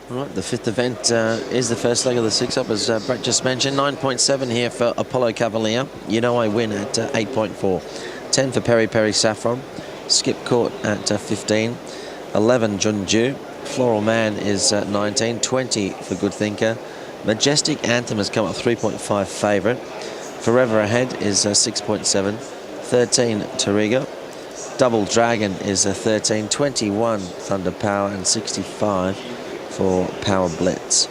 All right, the fifth event is the first leg of the six-up, as Brett just mentioned. 9.7 here for Apollo Cavalier. You know I win at 8.4. 10 for Peri Peri Saffron. Skip Court at 15. 11 Junju. Floral Man is 19. 20 for Good Thinker. Majestic Anthem has come up 3.5 favourite. Forever Ahead is 6.7. 13 Toriga. Double Dragon is 13. 21 Thunder Power and 65 for Power Blitz.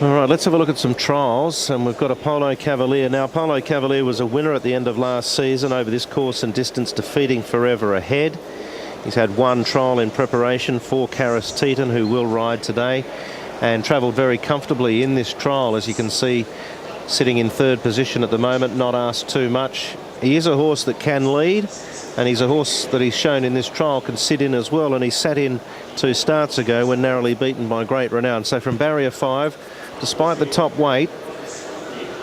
All right, let's have a look at some trials, and we've got Apollo Cavalier. Now, Apollo Cavalier was a winner at the end of last season over this course and distance, defeating Forever Ahead. He's had one trial in preparation for Karis Teton, who will ride today, and travelled very comfortably in this trial, as you can see, sitting in third position at the moment, not asked too much. He is a horse that can lead, and he's a horse that he's shown in this trial can sit in as well, and he sat in 2 starts ago when narrowly beaten by Great Renown. So from barrier 5, despite the top weight,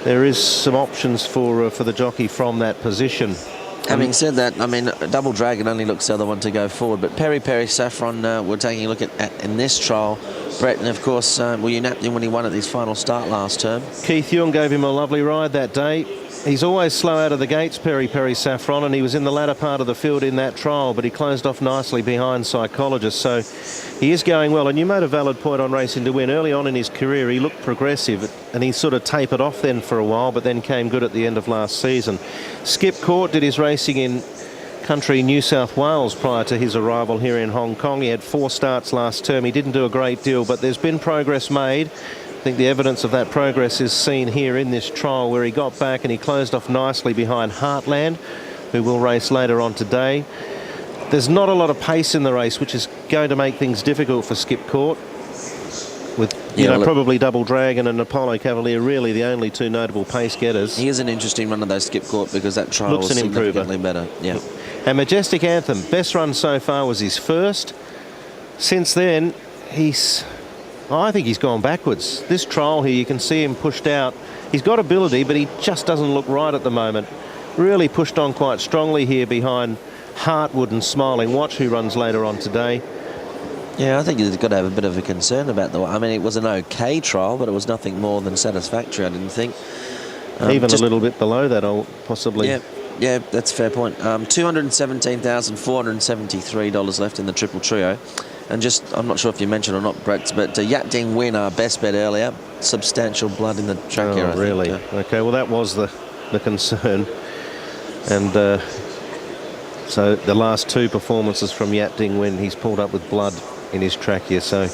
there is some options for the jockey from that position. Having said that, I mean, Double Dragon only looks the other one to go forward, but Peri Peri Saffron we're taking a look at in this trial. Brett, and of course, you napped him when he won at his final start last term. Keith Young gave him a lovely ride that day. He's always slow out of the gates, Peri Peri Saffron, and he was in the latter part of the field in that trial, but he closed off nicely behind Psychologist, so he is going well. And you made a valid point on Racing to Win. Early on in his career, he looked progressive, and he sort of tapered off then for a while, but then came good at the end of last season. Skip Court did his racing in country New South Wales prior to his arrival here in Hong Kong. He had 4 starts last term. He didn't do a great deal, but there's been progress made. I think the evidence of that progress is seen here in this trial, where he got back and he closed off nicely behind Heartland, who will race later on today. There's not a lot of pace in the race, which is going to make things difficult for Skip Court, with probably Double Dragon and Apollo Cavalier really the only 2 notable pace getters. He is an interesting run of those, Skip Court, because that trial was significantly better. Yeah. And Majestic Anthem, best run so far was his first. Since then, I think he's gone backwards. This trial here, you can see him pushed out. He's got ability, but he just doesn't look right at the moment. Really pushed on quite strongly here behind Heartwood and Smiling Watch, who runs later on today. Yeah, I think he's got to have a bit of a concern about the... I mean, it was an okay trial, but it was nothing more than satisfactory, I didn't think. Even a little bit below that, possibly. Yeah, that's a fair point. $217,473 left in the Triple Trio. And just, I'm not sure if you mentioned or not, Brett, but Yat Ding Win, our best bet earlier, substantial blood in the track here, I really? think. Okay, well, that was the concern. And so the last 2 performances from Yat Ding Win, he's pulled up with blood in his track here. So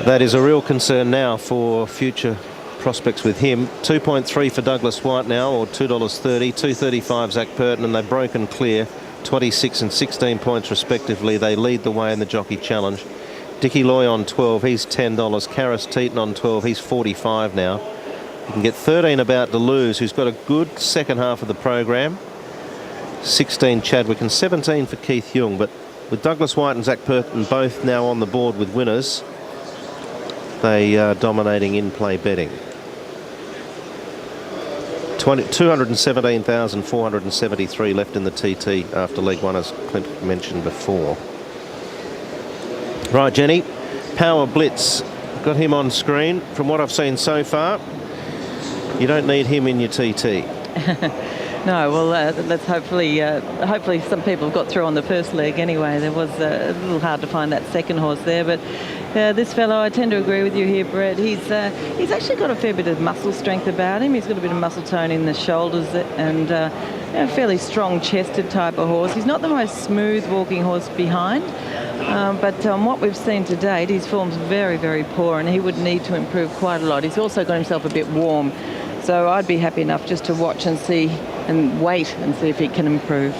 that is a real concern now for future prospects with him. 2.3 for Douglas White now, or $2.30. 2.35 Zach Purton, and they've broken clear. 26 and 16 points respectively. They lead the way in the Jockey Challenge. Dickie Loy on 12, he's $10. Karis Teton on 12, he's 45 now. You can get 13 about Deleuze, who's got a good second half of the program. 16 Chadwick and 17 for Keith Young. But with Douglas White and Zach Purton both now on the board with winners, they are dominating in-play betting. 217,473 left in the TT after leg 1, as Clint mentioned before. Right, Jenny, Power Blitz, got him on screen. From what I've seen so far, you don't need him in your TT. No, well, let's hopefully some people have got through on the first leg anyway. There was a little hard to find that second horse there, but this fellow, I tend to agree with you here, Brett. He's actually got a fair bit of muscle strength about him. He's got a bit of muscle tone in the shoulders and a fairly strong-chested type of horse. He's not the most smooth walking horse behind, but what we've seen to date, his form's very, very poor, and he would need to improve quite a lot. He's also got himself a bit warm, so I'd be happy enough just to watch and see and wait and see if he can improve.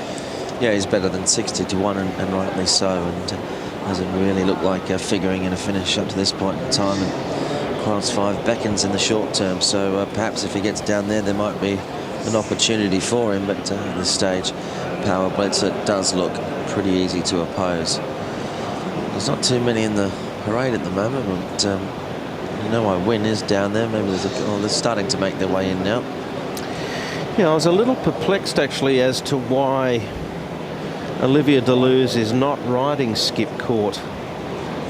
Yeah, he's better than 60 to 1, and rightly so, and doesn't really look like figuring in a finish up to this point in time. And Class 5 beckons in the short term, so perhaps if he gets down there, there might be an opportunity for him, but at this stage, Power Blitz, it does look pretty easy to oppose. There's not too many in the parade at the moment, but you know, I Win is down there. Maybe they're starting to make their way in now. Yeah, I was a little perplexed actually as to why Olivia Deleuze is not riding Skip Court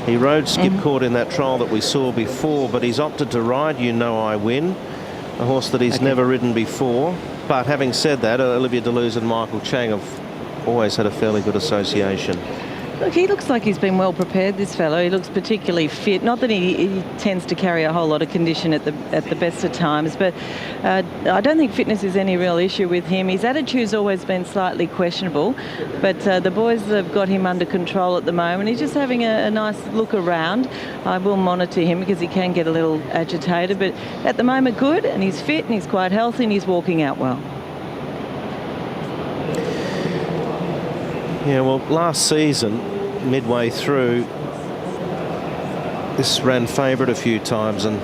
He rode Skip Court in that trial that we saw before, but he's opted to ride You Know I Win, a horse that he's never ridden before. But having said that, Olivia Deleuze and Michael Chang have always had a fairly good association. Look, he looks like he's been well prepared, this fellow. He looks particularly fit. Not that he tends to carry a whole lot of condition at the best of times, but I don't think fitness is any real issue with him. His attitude's always been slightly questionable, but the boys have got him under control at the moment. He's just having a nice look around. I will monitor him because he can get a little agitated, but at the moment good, and he's fit and he's quite healthy and he's walking out well. Yeah, well, last season, midway through, this ran favourite a few times and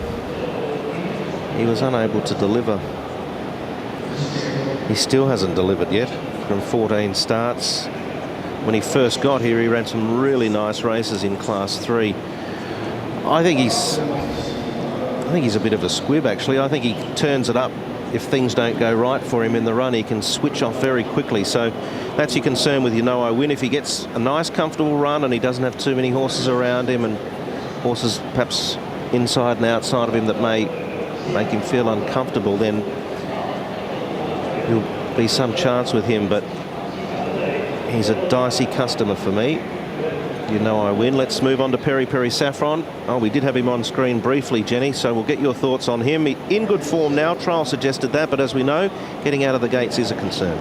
he was unable to deliver. He still hasn't delivered yet from 14 starts. When he first got here, he ran some really nice races in Class 3. I think he's a bit of a squib, actually. I think he turns it up. If things don't go right for him in the run, he can switch off very quickly. So that's your concern with You Know I Win. If he gets a nice, comfortable run and he doesn't have too many horses around him and horses perhaps inside and outside of him that may make him feel uncomfortable, then there'll be some chance with him. But he's a dicey customer for me. You Know I Win. Let's move on to Peri Peri Saffron. Oh, we did have him on screen briefly, Jenny, so we'll get your thoughts on him. In good form now, trial suggested that, but as we know, getting out of the gates is a concern.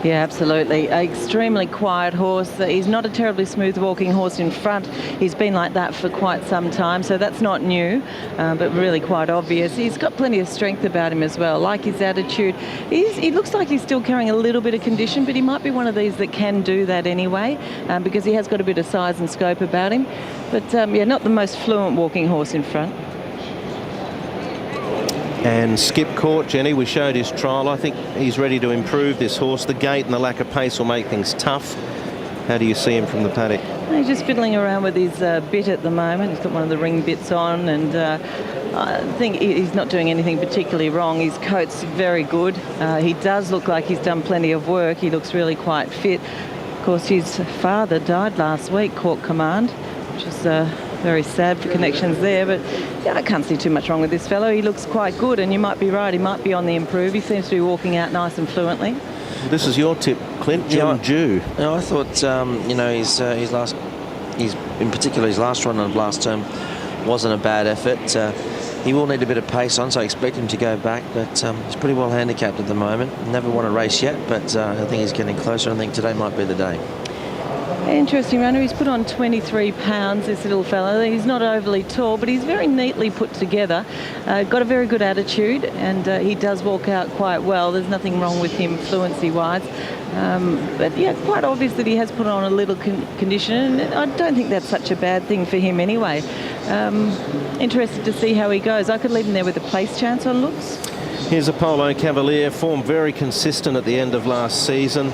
Yeah, absolutely. Extremely quiet horse. He's not a terribly smooth walking horse in front. He's been like that for quite some time, so that's not new, but really quite obvious. He's got plenty of strength about him as well. Like his attitude, he looks like he's still carrying a little bit of condition, but he might be one of these that can do that anyway, because he has got a bit of size and scope about him. But yeah, not the most fluent walking horse in front. And Skip Court, Jenny, we showed his trial. I think he's ready to improve this horse. The gait and the lack of pace will make things tough. How do you see him from the paddock? He's just fiddling around with his bit at the moment. He's got one of the ring bits on, and I think he's not doing anything particularly wrong. His coat's very good. He does look like he's done plenty of work. He looks really quite fit. Of course, his father died last week, Court Command, which is very sad for connections there, but yeah, I can't see too much wrong with this fellow. He looks quite good, and you might be right, he might be on the improve. He seems to be walking out nice and fluently. This is your tip, Clint. John Jew. No, I thought, you know, his in particular his last run of last term wasn't a bad effort. He will need a bit of pace on, so I expect him to go back, but he's pretty well handicapped at the moment. Never won a race yet, but I think he's getting closer. I think today might be the day. Interesting runner. He's put on 23 pounds, this little fella. He's not overly tall, but he's very neatly put together. Got a very good attitude, and he does walk out quite well. There's nothing wrong with him fluency-wise. But yeah, quite obvious that he has put on a little condition, and I don't think that's such a bad thing for him anyway. Interested to see how he goes. I could leave him there with a place chance on looks. Here's Apollo Cavalier, form very consistent at the end of last season.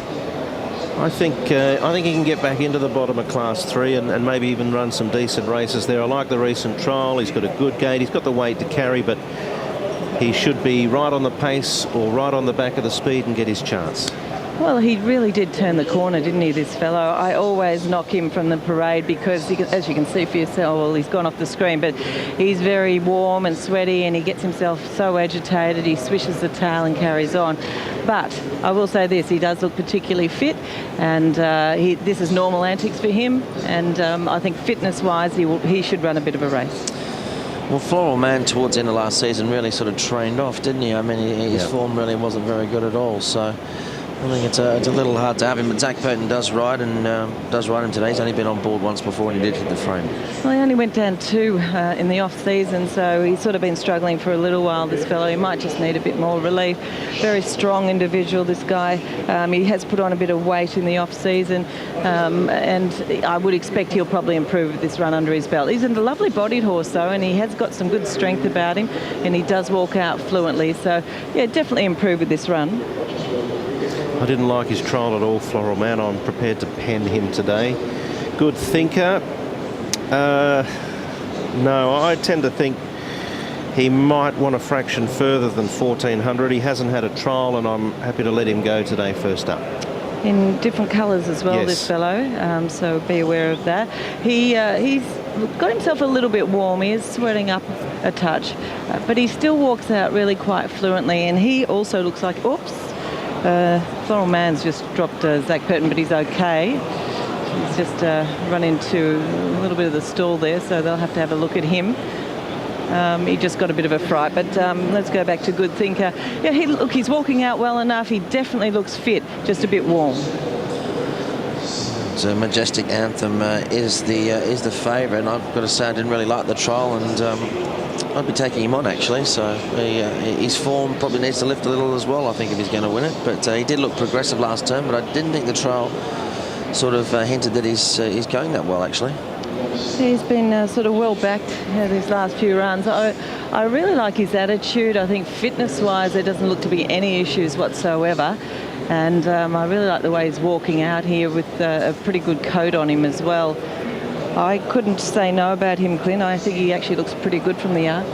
I think he can get back into the bottom of Class 3 and maybe even run some decent races there. I like the recent trial. He's got a good gait. He's got the weight to carry, but he should be right on the pace or right on the back of the speed and get his chance. Well, he really did turn the corner, didn't he, this fellow? I always knock him from the parade because, as you can see for yourself, well, he's gone off the screen, but he's very warm and sweaty and he gets himself so agitated, he swishes the tail and carries on. But I will say this, he does look particularly fit, and this is normal antics for him, and I think fitness-wise he should run a bit of a race. Well, Floral Man towards the end of last season really sort of trained off, didn't he? I mean, his form really wasn't very good at all, so I think it's a little hard to have him, but Zach Burton does ride and does ride him today. He's only been on board once before and he did hit the frame. Well, he only went down 2 in the off-season, so he's sort of been struggling for a little while, this fellow. He might just need a bit more relief. Very strong individual, this guy. He has put on a bit of weight in the off-season, and I would expect he'll probably improve with this run under his belt. He's a lovely bodied horse, though, and he has got some good strength about him, and he does walk out fluently. So, yeah, definitely improve with this run. I didn't like his trial at all, Floral Man. I'm prepared to pen him today. Good thinker. No, I tend to think he might want a fraction further than 1400. He hasn't had a trial, and I'm happy to let him go today first up. in different colours as well, Yes. this fellow, so be aware of that. He's got himself a little bit warm. He is sweating up a touch, but he still walks out really quite fluently, and he also looks like, oops, Floral Man's just dropped Zach Purton, but he's okay. He's just run into a little bit of the stall there, so they'll have to have a look at him. He just got a bit of a fright, but let's go back to Good Thinker. Yeah, he's walking out well enough. He definitely looks fit, just a bit warm. So Majestic Anthem is the favourite, and I've got to say I didn't really like the trial, and I'd be taking him on actually. So his form probably needs to lift a little as well, I think, if he's going to win it. But he did look progressive last term, but I didn't think the trial sort of hinted that he's going that well actually. He's been sort of well backed these last few runs. I really like his attitude. I think fitness-wise there doesn't look to be any issues whatsoever. And I really like the way he's walking out here with a pretty good coat on him as well. I couldn't say no about him, Clint. I think he actually looks pretty good from the yard.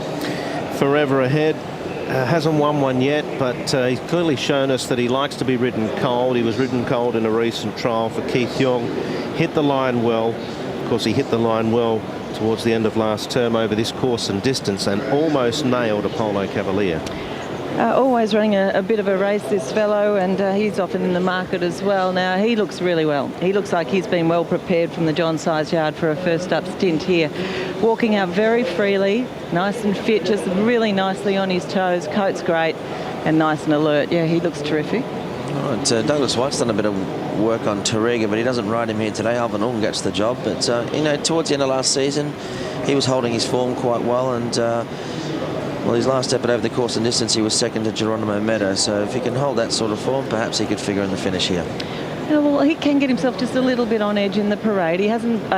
Forever Ahead hasn't won one yet, but he's clearly shown us that he likes to be ridden cold. He was ridden cold in a recent trial for Keith Young. Hit the line well. Of course, he hit the line well towards the end of last term over this course and distance, and almost nailed Apollo Cavalier. Always running a bit of a race, this fellow, and he's often in the market as well. Now, he looks really well. He looks like he's been well prepared from the John Size yard for a first up stint here. Walking out very freely, nice and fit, just really nicely on his toes. Coat's great and nice and alert. Yeah, he looks terrific. Right, Douglas White's done a bit of work on Tarrega, but he doesn't ride him here today. Alvin Ung gets the job, but you know, towards the end of last season he was holding his form quite well, and well, his last effort over the course and distance he was second to Geronimo Meadow, so if he can hold that sort of form, perhaps he could figure in the finish here. Yeah, well, he can get himself just a little bit on edge in the parade. He hasn't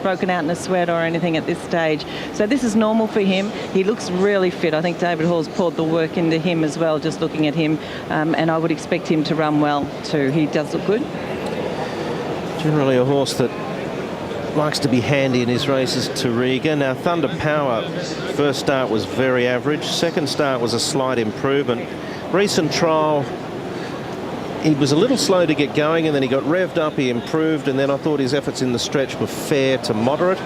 broken out in a sweat or anything at this stage, so this is normal for him. He looks really fit. I think David Hall's poured the work into him as well, just looking at him, and I would expect him to run well too. He does look good. Generally a horse that likes to be handy in his races, Tarrega. Now, Thunder Power, first start was very average. Second start was a slight improvement. Recent trial, he was a little slow to get going, and then he got revved up, he improved, and then I thought his efforts in the stretch were fair to moderate.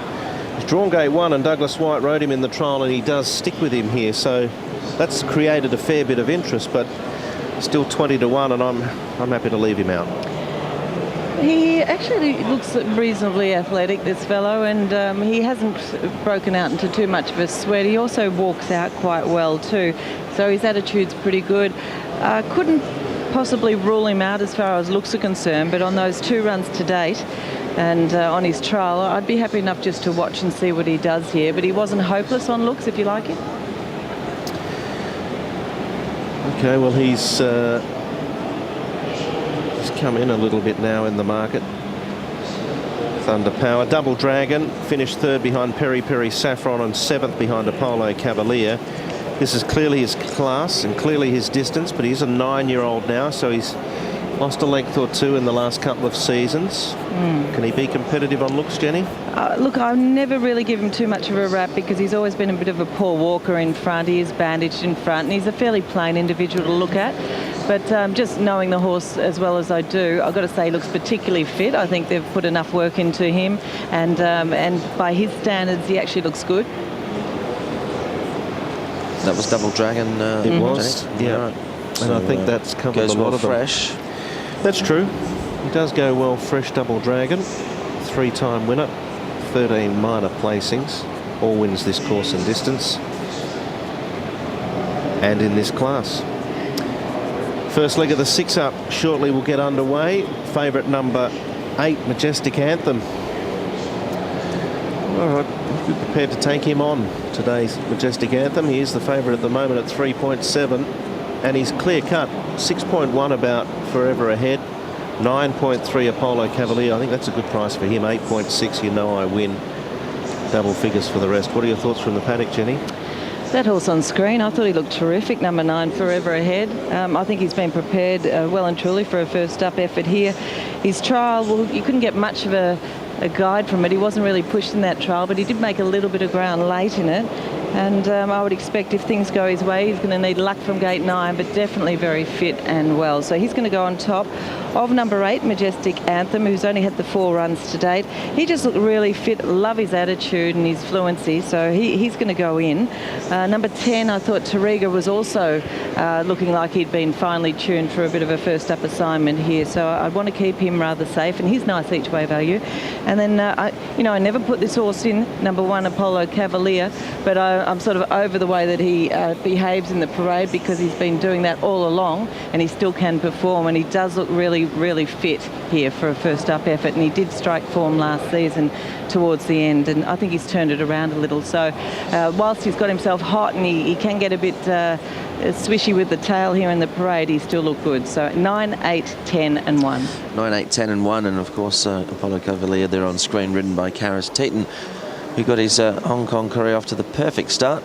He's drawn gate 1, and Douglas White rode him in the trial, and he does stick with him here, so that's created a fair bit of interest, but still 20 to 1, and I'm happy to leave him out. He actually looks reasonably athletic, this fellow, and he hasn't broken out into too much of a sweat. He also walks out quite well too, so his attitude's pretty good. Couldn't possibly rule him out as far as looks are concerned, but on those 2 runs to date and on his trial, I'd be happy enough just to watch and see what he does here, but he wasn't hopeless on looks, if you like it. Okay, well, he's come in a little bit now in the market. Thunder Power, Double Dragon, finished 3rd behind Peri Peri Saffron and 7th behind Apollo Cavalier. This is clearly his class and clearly his distance, but he's a 9-year-old now, so he's lost a length or 2 in the last couple of seasons. Can he be competitive on looks, Jenny? Look, I never really give him too much of a rap because he's always been a bit of a poor walker in front. He is bandaged in front, and he's a fairly plain individual to look at. But just knowing the horse as well as I do, I've got to say he looks particularly fit. I think they've put enough work into him, and by his standards, he actually looks good. That was Double Dragon. It was, yeah. Right. And So, I think that's covered goes a lot well of them. fresh. That's true. He does go well fresh, Double Dragon. 3-time winner, 13 minor placings, all wins this course and distance, and in this class. First leg of the 6-up shortly will get underway. Favourite number 8, Majestic Anthem. All right, be prepared to take him on today's Majestic Anthem. He is the favourite at the moment at 3.7, and he's clear cut 6.1 about Forever Ahead, 9.3 Apollo Cavalier. I think that's a good price for him. 8.6, you know I win. Double figures for the rest. What are your thoughts from the paddock, Jenny? That horse on screen, I thought he looked terrific, number 9, Forever Ahead. I think he's been prepared well and truly for a first up effort here. His trial, well, you couldn't get much of a guide from it. He wasn't really pushed in that trial, but he did make a little bit of ground late in it. And I would expect if things go his way, he's going to need luck from gate 9, but definitely very fit and well. So he's going to go on top of number 8, Majestic Anthem, who's only had the 4 runs to date. He just looked really fit, love his attitude and his fluency, so he's going to go in. Number 10, I thought Tariga was also looking like he'd been finely tuned for a bit of a first-up assignment here, so I'd want to keep him rather safe, and he's nice each-way value. And then, I never put this horse in, number 1, Apollo Cavalier, but I'm sort of over the way that he behaves in the parade, because he's been doing that all along and he still can perform, and he does look really, really fit here for a first up effort, and he did strike form last season towards the end, and I think he's turned it around a little. So whilst he's got himself hot and he can get a bit swishy with the tail here in the parade, he still looked good. So 9, 8, 10 and 1. 9, 8, 10 and 1, and of course Apollo Cavalier there on screen, ridden by Karis Teton, who got his Hong Kong career off to the perfect start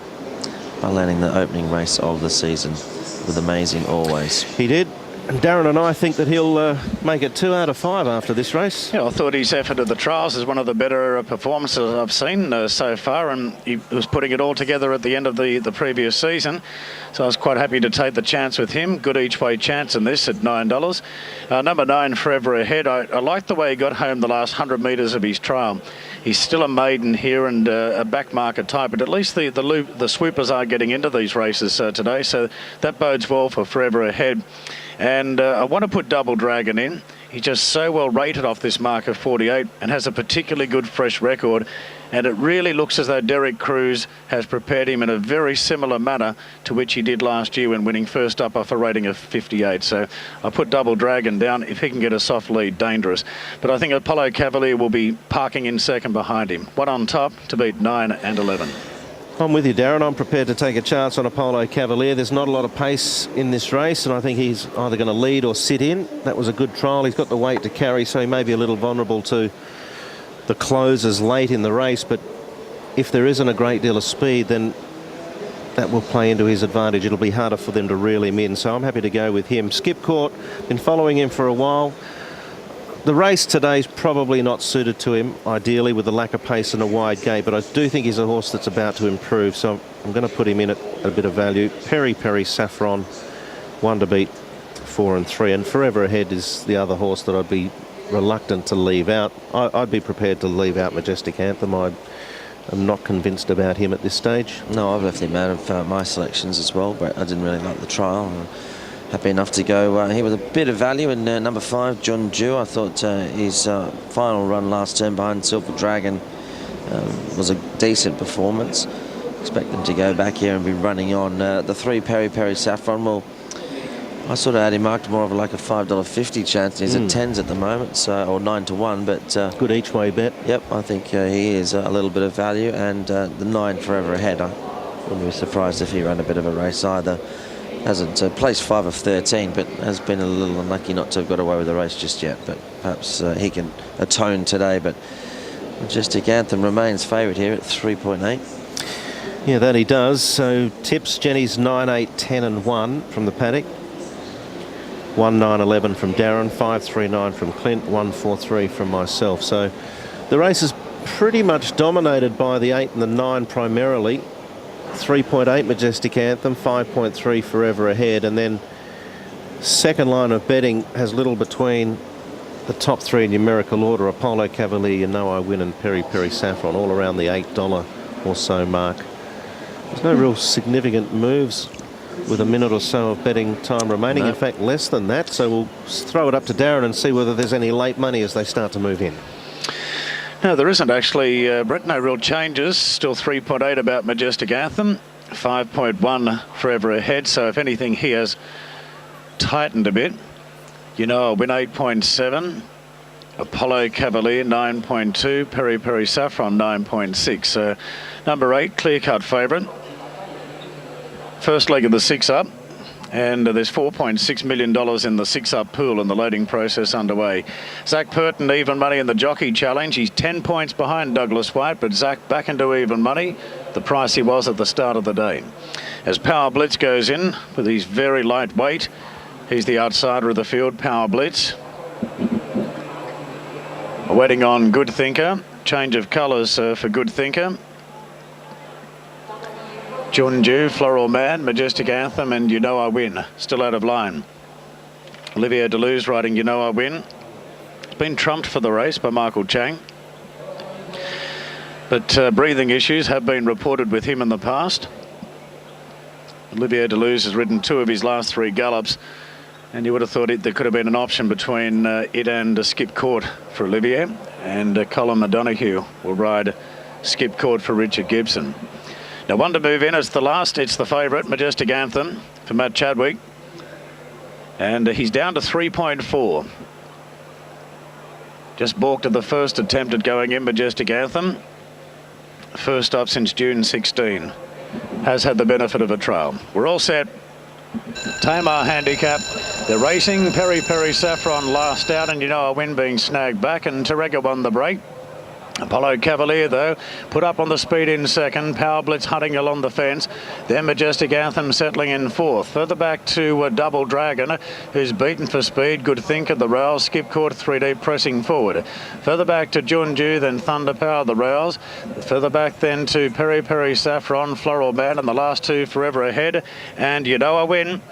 by landing the opening race of the season with Amazing Always. He did. And Darren and I think that he'll make it 2 out of 5 after this race. Yeah, I thought his effort at the trials is one of the better performances I've seen so far, and he was putting it all together at the end of the previous season. So I was quite happy to take the chance with him. Good each-way chance in this at $9. Number 9, Forever Ahead. I like the way he got home the last 100 metres of his trial. He's still a maiden here and a back market type, but at least the swoopers are getting into these races today, so that bodes well for Forever Ahead. And I want to put Double Dragon in. He's just so well rated off this mark of 48 and has a particularly good fresh record. And it really looks as though Derek Cruz has prepared him in a very similar manner to which he did last year when winning first up off a rating of 58. So I put Double Dragon down. If he can get a soft lead, dangerous. But I think Apollo Cavalier will be parking in second behind him. 1 on top to beat 9 and 11. I'm with you, Darren. I'm prepared to take a chance on Apollo Cavalier. There's not a lot of pace in this race, and I think he's either going to lead or sit in. That was a good trial. He's got the weight to carry, so he may be a little vulnerable to the closes late in the race, but if there isn't a great deal of speed, then that will play into his advantage. It'll be harder for them to reel him in, so I'm happy to go with him. Skip Court, been following him for a while. The race today's probably not suited to him, ideally, with the lack of pace and a wide gate, but I do think he's a horse that's about to improve, so I'm going to put him in at a bit of value. Peri Peri Saffron, 1 to beat 4 and 3, and Forever Ahead is the other horse that I'd be reluctant to leave out. I'd be prepared to leave out Majestic Anthem. I'm not convinced about him at this stage. No, I've left him out of my selections as well, but I didn't really like the trial. Happy enough to go here with a bit of value in number 5, John Dew. I thought his final run last term behind Silver Dragon was a decent performance. Expect them to go back here and be running on. The 3, Peri Peri Saffron, well, I sort of had him marked more of like a $5.50 chance. He's at 10s at the moment, so, or 9 to 1, but good each way bet. Yep, I think he is a little bit of value, and the 9, Forever Ahead. I wouldn't be surprised if he ran a bit of a race either. Hasn't placed 5 of 13, but has been a little unlucky not to have got away with the race just yet. But perhaps he can atone today. But Majestic Anthem remains favourite here at 3.8. Yeah, that he does. So tips, Jenny's 9, 8, 10 and 1 from the paddock. 1, 9, 11 from Darren. 5, 3, 9 from Clint. 1, 4, 3 from myself. So the race is pretty much dominated by the 8 and the 9 primarily. 3.8 Majestic Anthem, 5.3 Forever Ahead, and then second line of betting has little between the top 3 in numerical order: Apollo Cavalier, You Know I Win, and Peri Peri Saffron, all around the $8 or so mark. There's no real significant moves with a minute or so of betting time remaining. In fact, less than that. So we'll throw it up to Darren and see whether there's any late money as they start to move in. No, there isn't actually, Brett. No real changes. Still 3.8 about Majestic Anthem, 5.1 Forever Ahead. So if anything, he has tightened a bit. You Know I Win 8.7. Apollo Cavalier 9.2. Peri Peri Saffron 9.6. Number 8, clear-cut favourite. First leg of the 6-up. And there's $4.6 million in the 6-up pool, and the loading process underway. Zach Purton, even money in the Jockey Challenge. He's 10 points behind Douglas White, but Zach back into even money, the price he was at the start of the day. As Power Blitz goes in with his very light weight, he's the outsider of the field, Power Blitz. Waiting on Good Thinker. Change of colours for Good Thinker. Junju, Floral Man, Majestic Anthem, and You Know I Win. Still out of line. Olivier Deleuze riding You Know I Win. It's been trumped for the race by Michael Chang. But breathing issues have been reported with him in the past. Olivier Deleuze has ridden 2 of his last 3 gallops, and you would have thought there could have been an option between it and Skip Court for Olivier, and Colin O'Donoghue will ride Skip Court for Richard Gibson. Now, one to move in. It's the favourite, Majestic Anthem, for Matt Chadwick, and he's down to 3.4. Just balked at the first attempt at going in, Majestic Anthem. First up since June 16. Has had the benefit of a trial. We're all set. Tamar handicap. They're racing. Peri Peri Saffron last out, and You Know I Win being snagged back, and Terega won the break. Apollo Cavalier, though, put up on the speed in second. Power Blitz hunting along the fence. Then Majestic Anthem settling in 4th. Further back to Double Dragon, who's beaten for speed. Good Think at the rails. Skip Court 3D pressing forward. Further back to Junju, then Thunder Power the rails. Further back then to Peri Peri Saffron, Floral Man, and the last 2 forever ahead. And You Know I Win,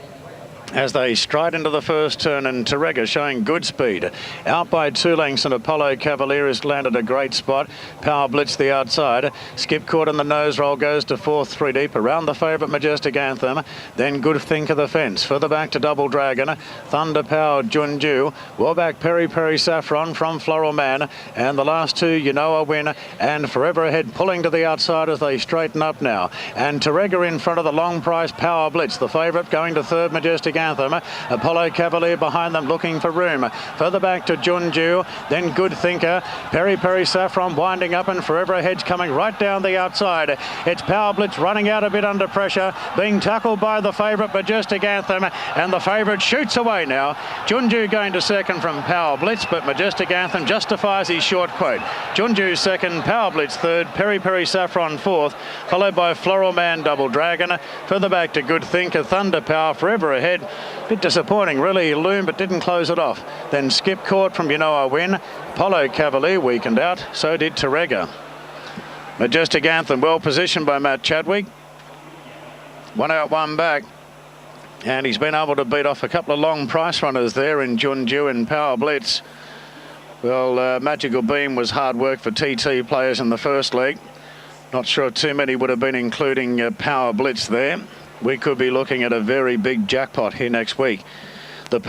as they stride into the first turn, and Terega showing good speed. Out by 2 lengths, and Apollo Cavalier has landed a great spot. Power Blitz the outside. Skip Court in the nose roll goes to 4th, 3 deep. Around the favourite, Majestic Anthem. Then Good Think of the fence. Further back to Double Dragon. Thunder Power, Junju. Well back, Peri Peri Saffron from Floral Man. And the last 2, You Know I Win, and Forever Ahead pulling to the outside as they straighten up now. And Terega in front of the long price Power Blitz. The favourite going to 3rd, Majestic Anthem. Apollo Cavalier behind them looking for room. Further back to Junju, then Good Thinker. Peri Peri Saffron winding up, and Forever Ahead's coming right down the outside. It's Power Blitz running out a bit under pressure, being tackled by the favourite Majestic Anthem, and the favourite shoots away now. Junju going to second from Power Blitz, but Majestic Anthem justifies his short quote. Junju second, Power Blitz 3rd, Peri Peri Saffron 4th, followed by Floral Man, Double Dragon. Further back to Good Thinker, Thunder Power, Forever Ahead. Bit disappointing, really. He loomed but didn't close it off. Then Skip Court from You Know I Win. Apollo Cavalier weakened out. So did Terega. Majestic Anthem well positioned by Matt Chadwick. 1 out, 1 back. And he's been able to beat off a couple of long price runners there in Junju and Power Blitz. Well, Magical Beam was hard work for TT players in the first leg. Not sure too many would have been including Power Blitz there. We could be looking at a very big jackpot here next week. The